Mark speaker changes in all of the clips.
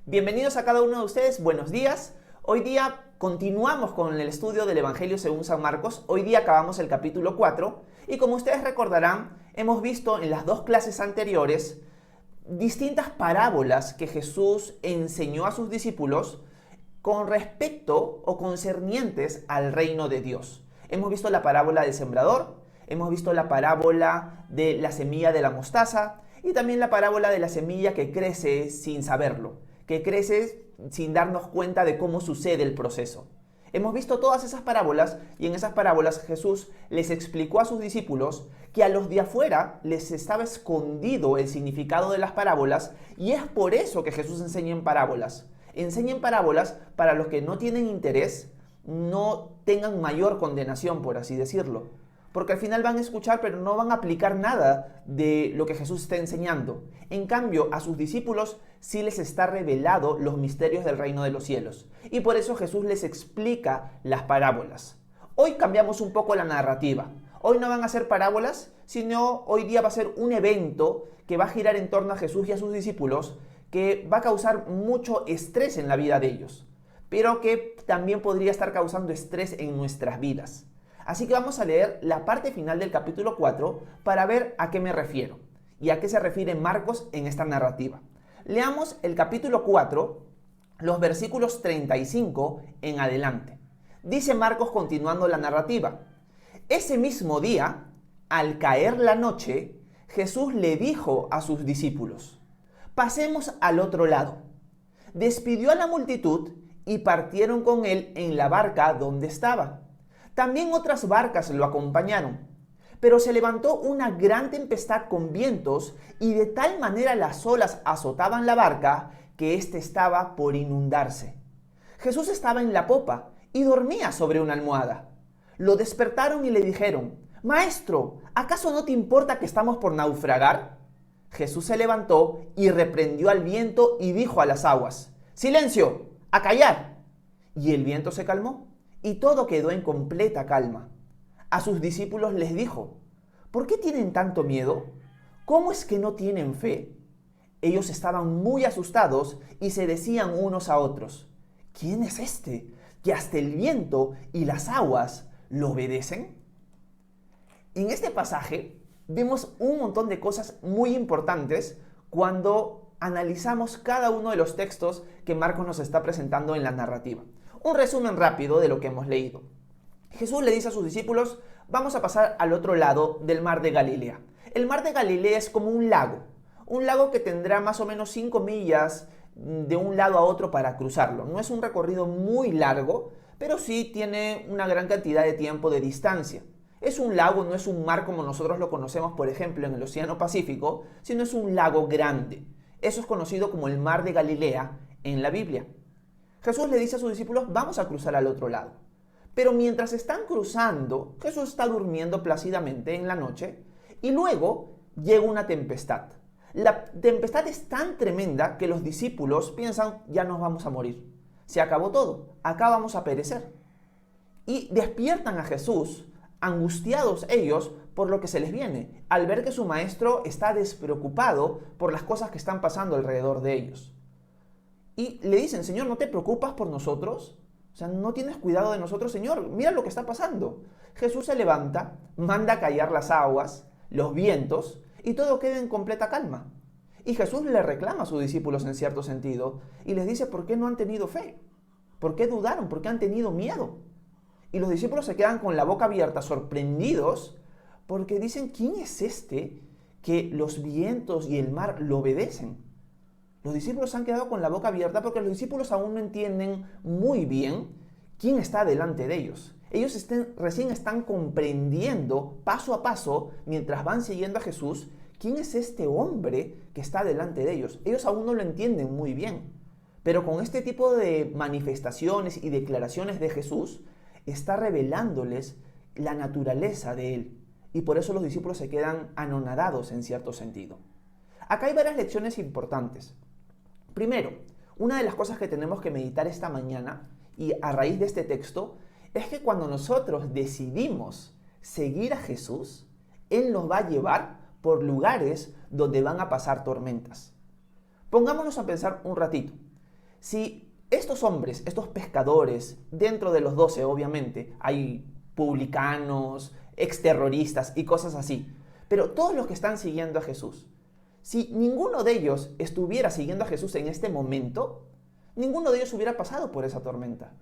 Speaker 1: Bienvenidos a cada uno de ustedes, buenos días. Hoy día continuamos con el estudio del Evangelio según San Marcos. Hoy día acabamos el capítulo 4 y como ustedes recordarán, hemos visto en las dos clases anteriores distintas parábolas que Jesús enseñó a sus discípulos con respecto o concernientes al reino de Dios. Hemos visto la parábola del sembrador, hemos visto la parábola de la semilla de la mostaza y también la parábola de la semilla que crece sin saberlo, que crece sin darnos cuenta de cómo sucede el proceso. Hemos visto todas esas parábolas y en esas parábolas Jesús les explicó a sus discípulos que a los de afuera les estaba escondido el significado de las parábolas y es por eso que Jesús enseña en parábolas. Enseña en parábolas para los que no tienen interés, no tengan mayor condenación, por así decirlo. Porque al final van a escuchar, pero no van a aplicar nada de lo que Jesús está enseñando. En cambio, a sus discípulos sí les está revelado los misterios del reino de los cielos. Y por eso Jesús les explica las parábolas. Hoy cambiamos un poco la narrativa. Hoy no van a ser parábolas, sino hoy día va a ser un evento que va a girar en torno a Jesús y a sus discípulos, que va a causar mucho estrés en la vida de ellos, pero que también podría estar causando estrés en nuestras vidas. Así que vamos a leer la parte final del capítulo 4 para ver a qué me refiero y a qué se refiere Marcos en esta narrativa. Leamos el capítulo 4, los versículos 35 en adelante. Dice Marcos continuando la narrativa: Ese mismo día, al caer la noche, Jesús le dijo a sus discípulos: Pasemos al otro lado. Despidió a la multitud y partieron con él en la barca donde estaba. También otras barcas lo acompañaron, pero se levantó una gran tempestad con vientos y de tal manera las olas azotaban la barca que éste estaba por inundarse. Jesús estaba en la popa y dormía sobre una almohada. Lo despertaron y le dijeron: Maestro, ¿acaso no te importa que estamos por naufragar? Jesús se levantó y reprendió al viento y dijo a las aguas: ¡Silencio! ¡A callar! Y el viento se calmó y todo quedó en completa calma. A sus discípulos les dijo: ¿Por qué tienen tanto miedo? ¿Cómo es que no tienen fe? Ellos estaban muy asustados y se decían unos a otros: ¿Quién es este que hasta el viento y las aguas lo obedecen? En este pasaje vemos un montón de cosas muy importantes cuando analizamos cada uno de los textos que Marcos nos está presentando en la narrativa. Un resumen rápido de lo que hemos leído. Jesús le dice a sus discípulos: vamos a pasar al otro lado del mar de Galilea. El mar de Galilea es como un lago que tendrá más o menos 5 millas de un lado a otro para cruzarlo. No es un recorrido muy largo, pero sí tiene una gran cantidad de tiempo de distancia. Es un lago, no es un mar como nosotros lo conocemos, por ejemplo, en el Océano Pacífico, sino es un lago grande. Eso es conocido como el mar de Galilea en la Biblia. Jesús le dice a sus discípulos: vamos a cruzar al otro lado. Pero mientras están cruzando, Jesús está durmiendo plácidamente en la noche y luego llega una tempestad. La tempestad es tan tremenda que los discípulos piensan: ya nos vamos a morir. Se acabó todo, acá vamos a perecer. Y despiertan a Jesús, angustiados ellos por lo que se les viene, al ver que su maestro está despreocupado por las cosas que están pasando alrededor de ellos. Y le dicen: Señor, ¿no te preocupas por nosotros? O sea, ¿no tienes cuidado de nosotros, Señor? Mira lo que está pasando. Jesús se levanta, manda a callar las aguas, los vientos, y todo queda en completa calma. Y Jesús le reclama a sus discípulos en cierto sentido, y les dice: ¿por qué no han tenido fe? ¿Por qué dudaron? ¿Por qué han tenido miedo? Y los discípulos se quedan con la boca abierta, sorprendidos, porque dicen: ¿quién es este que los vientos y el mar lo obedecen? Los discípulos se han quedado con la boca abierta porque los discípulos aún no entienden muy bien quién está delante de ellos. Ellos recién están comprendiendo paso a paso, mientras van siguiendo a Jesús, quién es este hombre que está delante de ellos. Ellos aún no lo entienden muy bien. Pero con este tipo de manifestaciones y declaraciones de Jesús, está revelándoles la naturaleza de él. Y por eso los discípulos se quedan anonadados en cierto sentido. Acá hay varias lecciones importantes. Primero, una de las cosas que tenemos que meditar esta mañana y a raíz de este texto es que cuando nosotros decidimos seguir a Jesús, Él nos va a llevar por lugares donde van a pasar tormentas. Pongámonos a pensar un ratito. Si estos hombres, estos pescadores, dentro de los 12 obviamente, hay publicanos, exterroristas y cosas así, pero todos los que están siguiendo a Jesús, si ninguno de ellos estuviera siguiendo a Jesús en este momento, ninguno de ellos hubiera pasado por esa tormenta.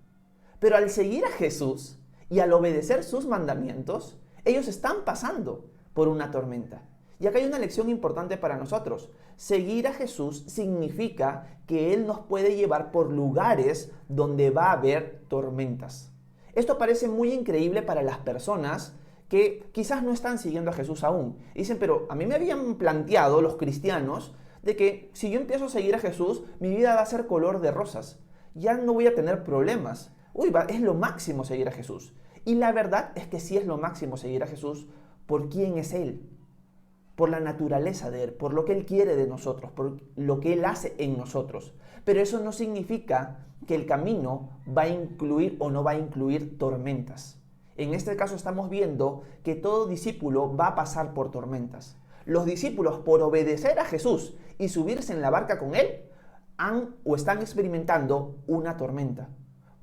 Speaker 1: Pero al seguir a Jesús y al obedecer sus mandamientos, ellos están pasando por una tormenta. Y acá hay una lección importante para nosotros. Seguir a Jesús significa que Él nos puede llevar por lugares donde va a haber tormentas. Esto parece muy increíble para las personas que quizás no están siguiendo a Jesús aún. Dicen, pero a mí me habían planteado los cristianos de que si yo empiezo a seguir a Jesús, mi vida va a ser color de rosas. Ya no voy a tener problemas. Es lo máximo seguir a Jesús. Y la verdad es que sí es lo máximo seguir a Jesús por quién es Él, por la naturaleza de Él, por lo que Él quiere de nosotros, por lo que Él hace en nosotros. Pero eso no significa que el camino va a incluir o no va a incluir tormentas. En este caso estamos viendo que todo discípulo va a pasar por tormentas. Los discípulos, por obedecer a Jesús y subirse en la barca con Él, han o están experimentando una tormenta.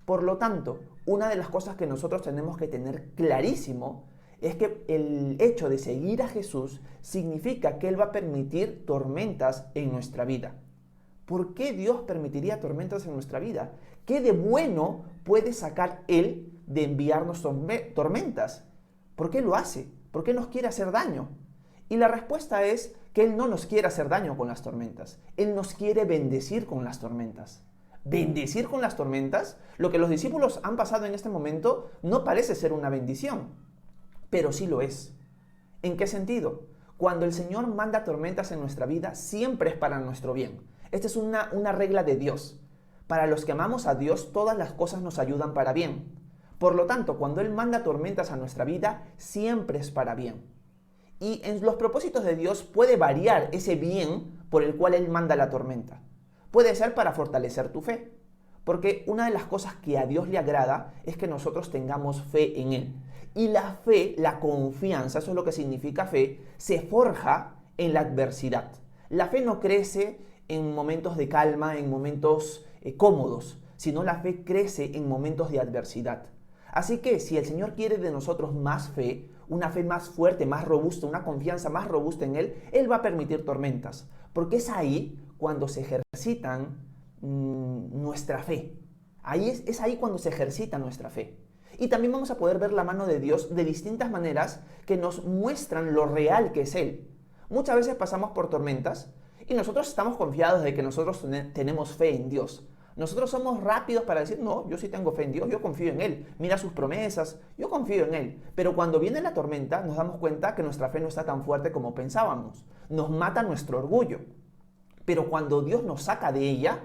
Speaker 1: Por lo tanto, una de las cosas que nosotros tenemos que tener clarísimo es que el hecho de seguir a Jesús significa que Él va a permitir tormentas en nuestra vida. ¿Por qué Dios permitiría tormentas en nuestra vida? ¿Qué de bueno puede sacar Él de enviarnos tormentas? ¿Por qué lo hace? ¿Por qué nos quiere hacer daño? Y la respuesta es que Él no nos quiere hacer daño con las tormentas. Él nos quiere bendecir con las tormentas. ¿Bendecir con las tormentas? Lo que los discípulos han pasado en este momento no parece ser una bendición, pero sí lo es. ¿En qué sentido? Cuando el Señor manda tormentas en nuestra vida, siempre es para nuestro bien. Esta es una regla de Dios. Para los que amamos a Dios, todas las cosas nos ayudan para bien. Por lo tanto, cuando Él manda tormentas a nuestra vida, siempre es para bien. Y en los propósitos de Dios puede variar ese bien por el cual Él manda la tormenta. Puede ser para fortalecer tu fe, porque una de las cosas que a Dios le agrada es que nosotros tengamos fe en Él. Y la fe, la confianza, eso es lo que significa fe, se forja en la adversidad. La fe no crece en momentos de calma, en momentos cómodos, sino la fe crece en momentos de adversidad. Así que si el Señor quiere de nosotros más fe, una fe más fuerte, más robusta, una confianza más robusta en Él, Él va a permitir tormentas, porque es ahí cuando se ejercitan nuestra fe. Es ahí cuando se ejercita nuestra fe. Y también vamos a poder ver la mano de Dios de distintas maneras que nos muestran lo real que es Él. Muchas veces pasamos por tormentas y nosotros estamos confiados de que nosotros tenemos fe en Dios. Nosotros somos rápidos para decir, no, yo sí tengo fe en Dios, yo confío en Él, mira sus promesas, yo confío en Él. Pero cuando viene la tormenta nos damos cuenta que nuestra fe no está tan fuerte como pensábamos. Nos mata nuestro orgullo. Pero cuando Dios nos saca de ella,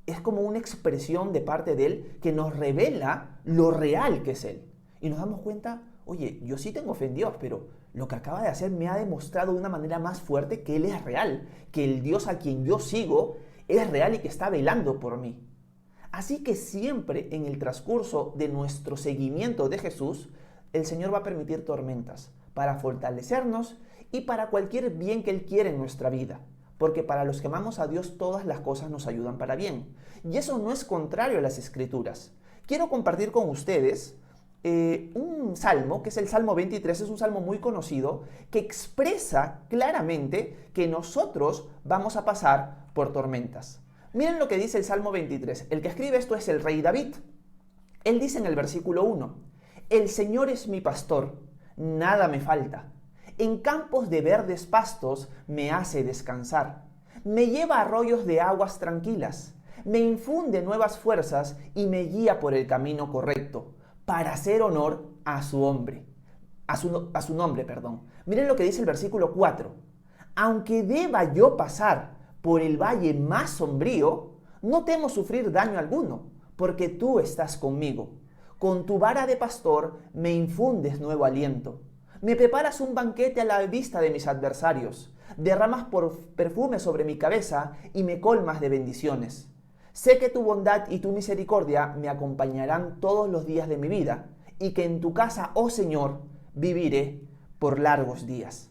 Speaker 1: es como una expresión de parte de Él que nos revela lo real que es Él. Y nos damos cuenta, oye, yo sí tengo fe en Dios, pero lo que acaba de hacer me ha demostrado de una manera más fuerte que Él es real, que el Dios a quien yo sigo es real y que está velando por mí. Así que siempre en el transcurso de nuestro seguimiento de Jesús, el Señor va a permitir tormentas para fortalecernos y para cualquier bien que Él quiere en nuestra vida. Porque para los que amamos a Dios todas las cosas nos ayudan para bien. Y eso no es contrario a las Escrituras. Quiero compartir con ustedes un salmo, que es el Salmo 23, es un salmo muy conocido, que expresa claramente que nosotros vamos a pasar por tormentas. Miren lo que dice el Salmo 23. El que escribe esto es el rey David. Él dice en el versículo 1, el Señor es mi pastor, nada me falta. En campos de verdes pastos me hace descansar. Me lleva a arroyos de aguas tranquilas. Me infunde nuevas fuerzas y me guía por el camino correcto, para hacer honor a su nombre. Miren lo que dice el versículo 4. Aunque deba yo pasar por el valle más sombrío, no temo sufrir daño alguno, porque tú estás conmigo. Con tu vara de pastor me infundes nuevo aliento. Me preparas un banquete a la vista de mis adversarios. Derramas perfume sobre mi cabeza y me colmas de bendiciones. Sé que tu bondad y tu misericordia me acompañarán todos los días de mi vida y que en tu casa, oh Señor, viviré por largos días.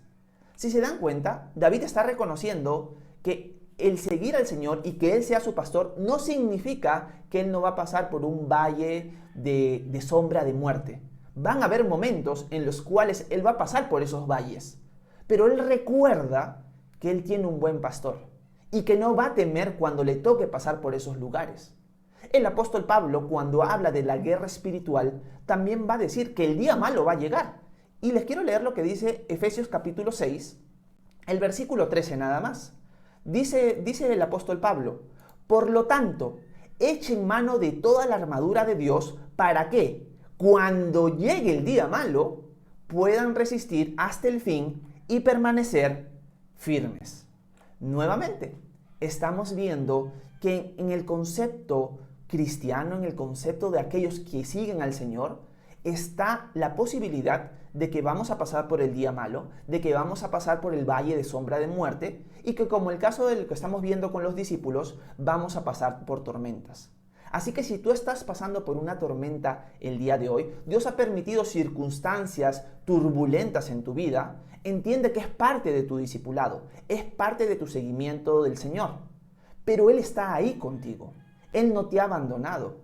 Speaker 1: Si se dan cuenta, David está reconociendo que el seguir al Señor y que Él sea su pastor no significa que Él no va a pasar por un valle de sombra de muerte. Van a haber momentos en los cuales Él va a pasar por esos valles. Pero Él recuerda que Él tiene un buen pastor y que no va a temer cuando le toque pasar por esos lugares. El apóstol Pablo, cuando habla de la guerra espiritual, también va a decir que el día malo va a llegar. Y les quiero leer lo que dice Efesios capítulo 6, el versículo 13 nada más. Dice el apóstol Pablo: por lo tanto, echen mano de toda la armadura de Dios para que, cuando llegue el día malo, puedan resistir hasta el fin y permanecer firmes. Nuevamente, estamos viendo que en el concepto cristiano, en el concepto de aquellos que siguen al Señor, está la posibilidad de que vamos a pasar por el día malo, de que vamos a pasar por el valle de sombra de muerte y que, como el caso del que estamos viendo con los discípulos, vamos a pasar por tormentas. Así que si tú estás pasando por una tormenta el día de hoy, Dios ha permitido circunstancias turbulentas en tu vida, entiende que es parte de tu discipulado, es parte de tu seguimiento del Señor. Pero Él está ahí contigo. Él no te ha abandonado.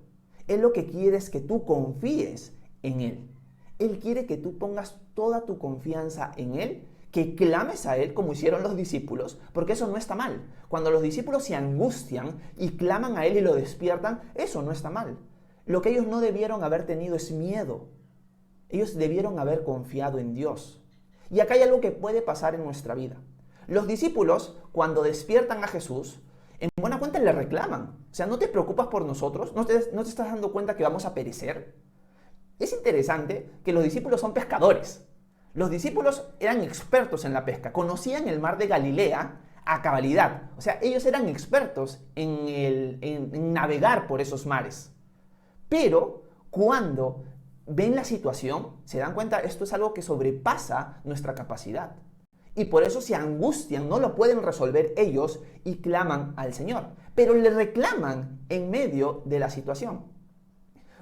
Speaker 1: Él lo que quiere es que tú confíes en Él. Él quiere que tú pongas toda tu confianza en Él, que clames a Él como hicieron los discípulos, porque eso no está mal. Cuando los discípulos se angustian y claman a Él y lo despiertan, eso no está mal. Lo que ellos no debieron haber tenido es miedo. Ellos debieron haber confiado en Dios. Y acá hay algo que puede pasar en nuestra vida. Los discípulos, cuando despiertan a Jesús, en buena cuenta le reclaman. O sea, ¿no te preocupas por nosotros? ¿No te estás dando cuenta que vamos a perecer? Es interesante que los discípulos son pescadores. Los discípulos eran expertos en la pesca, conocían el mar de Galilea a cabalidad. O sea, ellos eran expertos en navegar por esos mares. Pero cuando ven la situación, se dan cuenta, esto es algo que sobrepasa nuestra capacidad. Y por eso se angustian, no lo pueden resolver ellos y claman al Señor. Pero le reclaman en medio de la situación.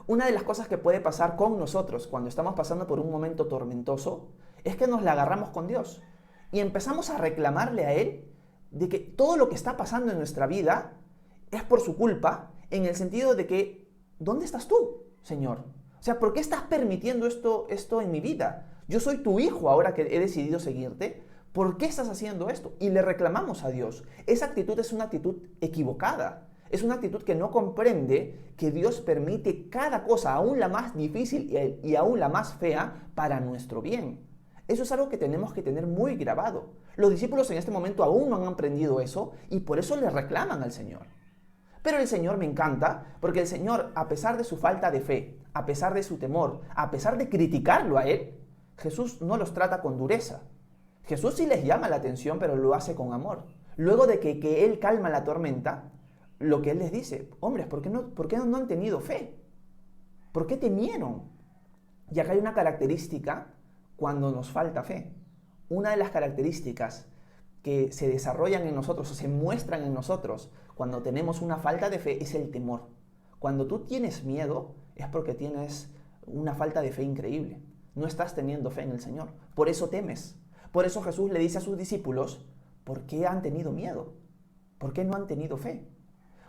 Speaker 1: Una de las cosas que puede pasar con nosotros cuando estamos pasando por un momento tormentoso es que nos la agarramos con Dios y empezamos a reclamarle a Él de que todo lo que está pasando en nuestra vida es por su culpa, en el sentido de que, ¿dónde estás tú, Señor? O sea, ¿por qué estás permitiendo esto en mi vida? Yo soy tu hijo ahora que he decidido seguirte. ¿Por qué estás haciendo esto? Y le reclamamos a Dios. Esa actitud es una actitud equivocada. Es una actitud que no comprende que Dios permite cada cosa, aún la más difícil y aún la más fea, para nuestro bien. Eso es algo que tenemos que tener muy grabado. Los discípulos en este momento aún no han aprendido eso y por eso le reclaman al Señor. Pero el Señor me encanta porque el Señor, a pesar de su falta de fe, a pesar de su temor, a pesar de criticarlo a Él, Jesús no los trata con dureza. Jesús sí les llama la atención, pero lo hace con amor. Luego de que Él calma la tormenta, lo que Él les dice: hombres, ¿por qué no han tenido fe? ¿Por qué temieron? Y acá hay una característica cuando nos falta fe. Una de las características que se desarrollan en nosotros o se muestran en nosotros cuando tenemos una falta de fe es el temor. Cuando tú tienes miedo es porque tienes una falta de fe increíble. No estás teniendo fe en el Señor. Por eso temes. Por eso Jesús le dice a sus discípulos: ¿por qué han tenido miedo? ¿Por qué no han tenido fe?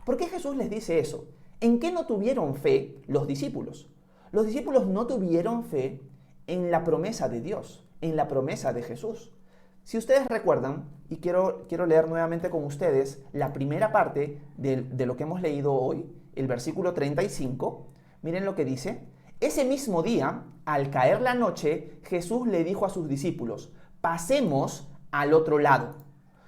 Speaker 1: ¿Por qué Jesús les dice eso? ¿En qué no tuvieron fe los discípulos? Los discípulos no tuvieron fe en la promesa de Dios, en la promesa de Jesús. Si ustedes recuerdan, y quiero leer nuevamente con ustedes la primera parte de lo que hemos leído hoy, el versículo 35, miren lo que dice. Ese mismo día, al caer la noche, Jesús le dijo a sus discípulos: pasemos al otro lado.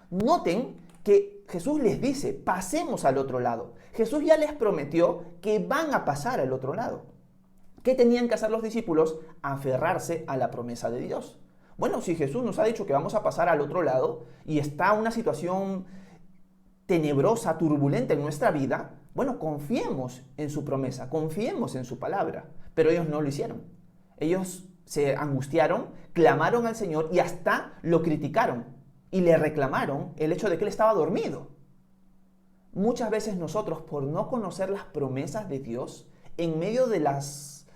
Speaker 1: Noten que Jesús les dice: pasemos al otro lado. Jesús ya les prometió que van a pasar al otro lado. ¿Qué tenían que hacer los discípulos? Aferrarse a la promesa de Dios. Bueno, si Jesús nos ha dicho que vamos a pasar al otro lado y está una situación tenebrosa, turbulenta en nuestra vida, bueno, confiemos en su promesa, confiemos en su palabra. Pero ellos no lo hicieron. Ellos se angustiaron, clamaron al Señor y hasta lo criticaron. Y le reclamaron el hecho de que él estaba dormido. Muchas veces nosotros, por no conocer las promesas de Dios, en medio de las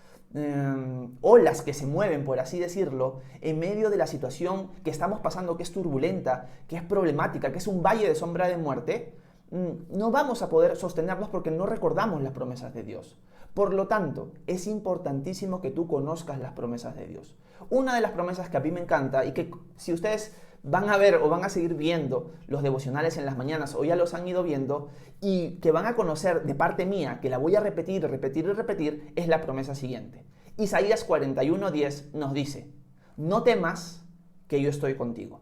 Speaker 1: olas que se mueven, por así decirlo, en medio de la situación que estamos pasando, que es turbulenta, que es problemática, que es un valle de sombra de muerte, no vamos a poder sostenernos porque no recordamos las promesas de Dios. Por lo tanto, es importantísimo que tú conozcas las promesas de Dios. Una de las promesas que a mí me encanta y que si ustedes van a ver o van a seguir viendo los devocionales en las mañanas o ya los han ido viendo y que van a conocer de parte mía, que la voy a repetir, repetir y repetir, es la promesa siguiente. Isaías 41:10 nos dice: no temas, que yo estoy contigo.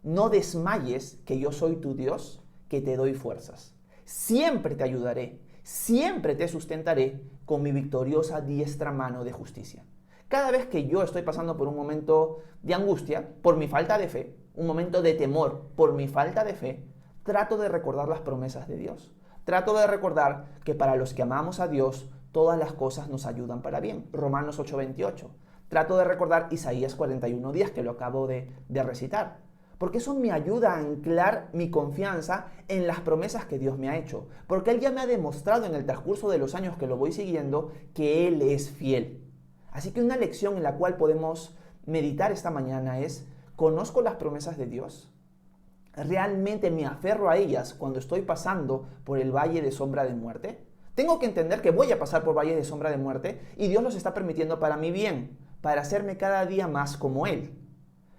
Speaker 1: No desmayes, que yo soy tu Dios, que te doy fuerzas. Siempre te ayudaré, siempre te sustentaré con mi victoriosa diestra mano de justicia. Cada vez que yo estoy pasando por un momento de angustia, por mi falta de fe, un momento de temor, por mi falta de fe, trato de recordar las promesas de Dios. Trato de recordar que para los que amamos a Dios, todas las cosas nos ayudan para bien. Romanos 8:28. Trato de recordar Isaías 41:10, que lo acabo de recitar. Porque eso me ayuda a anclar mi confianza en las promesas que Dios me ha hecho. Porque Él ya me ha demostrado en el transcurso de los años que lo voy siguiendo que Él es fiel. Así que una lección en la cual podemos meditar esta mañana es: ¿conozco las promesas de Dios? ¿Realmente me aferro a ellas cuando estoy pasando por el valle de sombra de muerte? Tengo que entender que voy a pasar por valles de sombra de muerte y Dios los está permitiendo para mi bien, para hacerme cada día más como Él.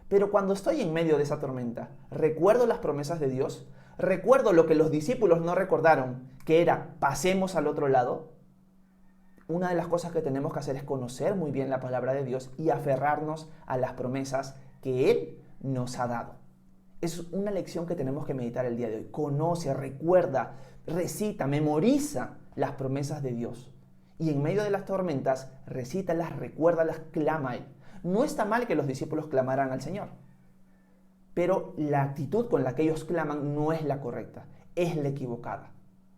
Speaker 1: Pero cuando estoy en medio de esa tormenta, ¿recuerdo las promesas de Dios? ¿Recuerdo lo que los discípulos no recordaron, que era pasemos al otro lado? Una de las cosas que tenemos que hacer es conocer muy bien la palabra de Dios y aferrarnos a las promesas que Él nos ha dado. Es una lección que tenemos que meditar el día de hoy. Conoce, recuerda, recita, memoriza las promesas de Dios. Y en medio de las tormentas, recítalas, recuérdalas, clama a Él. No está mal que los discípulos clamaran al Señor, pero la actitud con la que ellos claman no es la correcta, es la equivocada.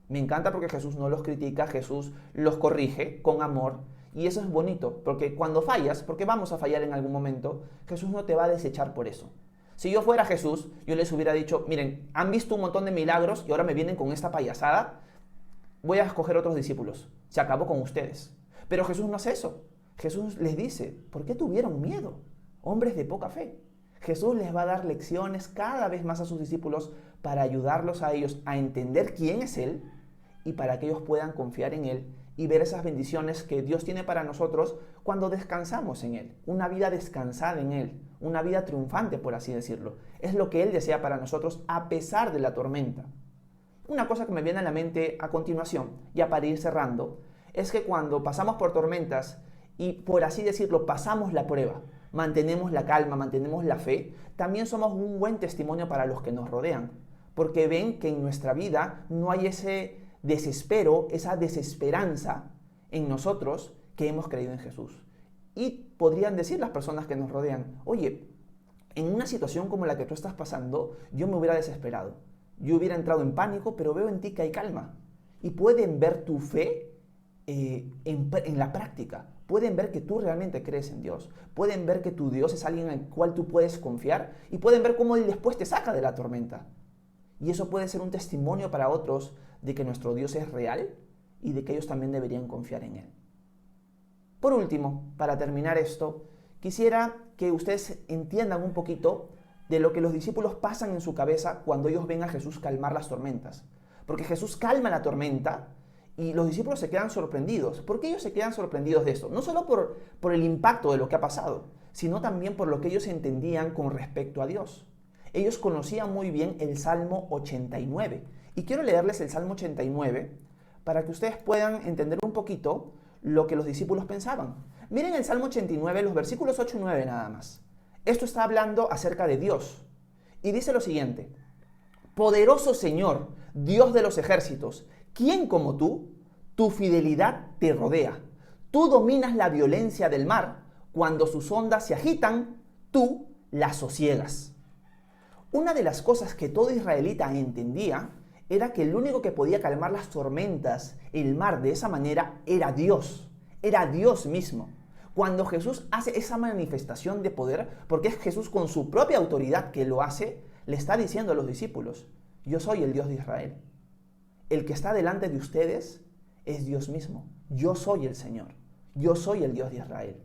Speaker 1: Me encanta porque Jesús no los critica, Jesús los corrige con amor, y eso es bonito, porque cuando fallas, porque vamos a fallar en algún momento, Jesús no te va a desechar por eso. Si yo fuera Jesús, yo les hubiera dicho: miren, han visto un montón de milagros y ahora me vienen con esta payasada, voy a escoger otros discípulos, se acabó con ustedes. Pero Jesús no hace eso. Jesús les dice: ¿por qué tuvieron miedo? Hombres de poca fe. Jesús les va a dar lecciones cada vez más a sus discípulos para ayudarlos a ellos a entender quién es Él y para que ellos puedan confiar en Él y ver esas bendiciones que Dios tiene para nosotros cuando descansamos en Él. Una vida descansada en Él, una vida triunfante, por así decirlo. Es lo que Él desea para nosotros a pesar de la tormenta. Una cosa que me viene a la mente a continuación, ya para ir cerrando, es que cuando pasamos por tormentas y, por así decirlo, pasamos la prueba, mantenemos la calma, mantenemos la fe, también somos un buen testimonio para los que nos rodean, porque ven que en nuestra vida no hay ese desespero, esa desesperanza en nosotros que hemos creído en Jesús. Y podrían decir las personas que nos rodean: oye, en una situación como la que tú estás pasando, yo me hubiera desesperado, yo hubiera entrado en pánico, pero veo en ti que hay calma. Y pueden ver tu fe en la práctica. Pueden ver que tú realmente crees en Dios. Pueden ver que tu Dios es alguien en el cual tú puedes confiar. Y pueden ver cómo Él después te saca de la tormenta. Y eso puede ser un testimonio para otros de que nuestro Dios es real y de que ellos también deberían confiar en Él. Por último, para terminar esto, quisiera que ustedes entiendan un poquito de lo que los discípulos pasan en su cabeza cuando ellos ven a Jesús calmar las tormentas. Porque Jesús calma la tormenta y los discípulos se quedan sorprendidos. ¿Por qué ellos se quedan sorprendidos de esto? No solo por el impacto de lo que ha pasado, sino también por lo que ellos entendían con respecto a Dios. Ellos conocían muy bien el Salmo 89. Y quiero leerles el Salmo 89 para que ustedes puedan entender un poquito lo que los discípulos pensaban. Miren el Salmo 89, los versículos 8 y 9 nada más. Esto está hablando acerca de Dios. Y dice lo siguiente: poderoso Señor, Dios de los ejércitos, ¿quién como tú? Tu fidelidad te rodea. Tú dominas la violencia del mar. Cuando sus ondas se agitan, tú las sosiegas. Una de las cosas que todo israelita entendía era que el único que podía calmar las tormentas, el mar, de esa manera era Dios mismo. Cuando Jesús hace esa manifestación de poder, porque es Jesús con su propia autoridad que lo hace, le está diciendo a los discípulos: yo soy el Dios de Israel. El que está delante de ustedes es Dios mismo. Yo soy el Señor. Yo soy el Dios de Israel.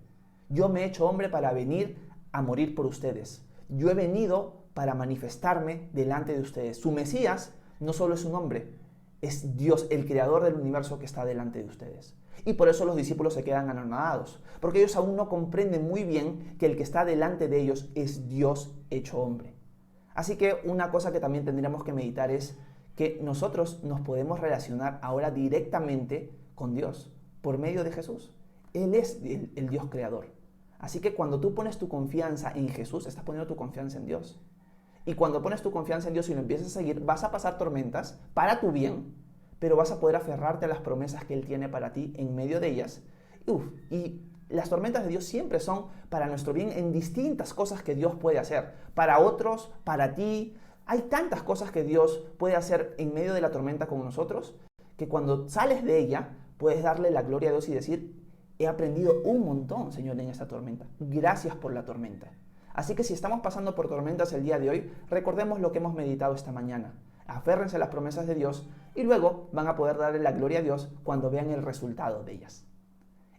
Speaker 1: Yo me he hecho hombre para venir a morir por ustedes. Yo he venido para manifestarme delante de ustedes. Su Mesías no solo es un hombre, es Dios, el creador del universo que está delante de ustedes. Y por eso los discípulos se quedan anonadados, porque ellos aún no comprenden muy bien que el que está delante de ellos es Dios hecho hombre. Así que una cosa que también tendríamos que meditar es que nosotros nos podemos relacionar ahora directamente con Dios por medio de Jesús. Él es el Dios creador. Así que cuando tú pones tu confianza en Jesús, estás poniendo tu confianza en Dios. Y cuando pones tu confianza en Dios y lo empiezas a seguir, vas a pasar tormentas para tu bien, pero vas a poder aferrarte a las promesas que Él tiene para ti en medio de ellas. Y las tormentas de Dios siempre son para nuestro bien en distintas cosas que Dios puede hacer. Para otros, para ti. Hay tantas cosas que Dios puede hacer en medio de la tormenta con nosotros, que cuando sales de ella, puedes darle la gloria a Dios y decir: he aprendido un montón, Señor, en esta tormenta. Gracias por la tormenta. Así que si estamos pasando por tormentas el día de hoy, recordemos lo que hemos meditado esta mañana. Aférrense a las promesas de Dios y luego van a poder darle la gloria a Dios cuando vean el resultado de ellas.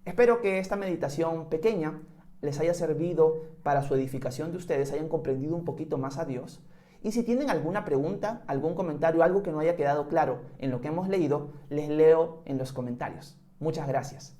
Speaker 1: Espero que esta meditación pequeña les haya servido para su edificación de ustedes, hayan comprendido un poquito más a Dios. Y si tienen alguna pregunta, algún comentario, algo que no haya quedado claro en lo que hemos leído, les leo en los comentarios. Muchas gracias.